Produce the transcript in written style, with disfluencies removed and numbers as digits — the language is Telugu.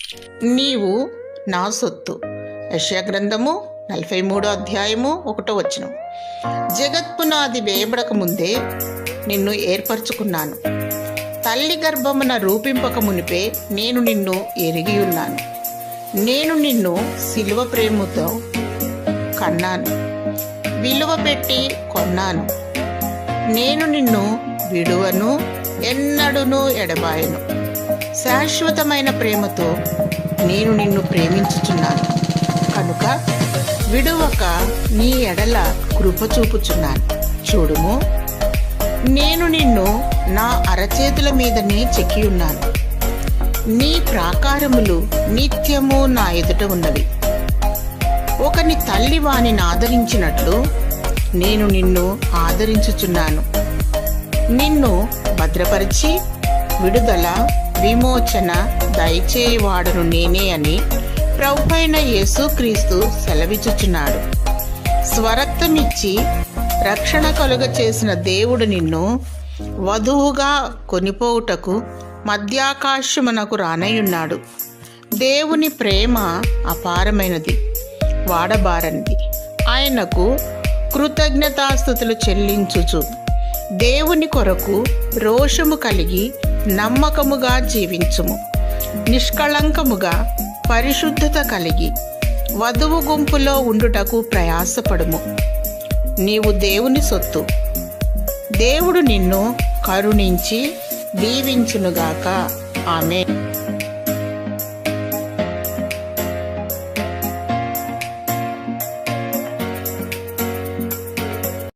నీవు నా సొత్తు. యెషయా గ్రంథము 43 అధ్యాయము 1వ వచనం. జగత్పునాది వేయబడక ముందే నిన్ను ఏర్పరచుకున్నాను, తల్లి గర్భమున రూపింపక మునిపే నేను నిన్ను ఎరిగి ఉన్నాను. నేను నిన్ను సిలువ ప్రేమతో కన్నాను, విలువ పెట్టి కొన్నాను. నేను నిన్ను విడువను, ఎన్నడును ఎడబాయను. శాశ్వతమైన ప్రేమతో నేను నిన్ను ప్రేమించుచున్నాను కనుక విడువక నీ ఎడల కృప చూపుచున్నాను. చూడుము, నేను నిన్ను నా అరచేతుల మీదనే చెక్కి ఉన్నాను. నీ ప్రాకారములు నిత్యము నా ఎదుట ఉన్నవి. ఒకని తల్లి వానిని ఆదరించినట్లు నేను నిన్ను ఆదరించుచున్నాను. నిన్ను భద్రపరిచి విడుదల విమోచన దయచేయువాడను నేనే అని ప్రభువైన యేసుక్రీస్తు సెలవిచ్చుచున్నాడు. స్వరక్తమిచ్చి రక్షణ కలుగ చేసిన దేవుడు నిన్ను వధువుగా కొనిపోవుటకు మధ్యాకాశమునకు రానయ్యున్నాడు. దేవుని ప్రేమ అపారమైనది, వాడబారనిది. ఆయనకు కృతజ్ఞతాస్తుతులు చెల్లించుచు దేవుని కొరకు రోషము కలిగి నమ్మకముగా జీవించుము. నిష్కళంకముగా పరిశుద్ధత కలిగి వధువు గుంపులో ఉండుటకు ప్రయాసపడుము. నీవు దేవుని సొత్తు. దేవుడు నిన్ను కరుణించి దీవించునుగాక. ఆమేన్.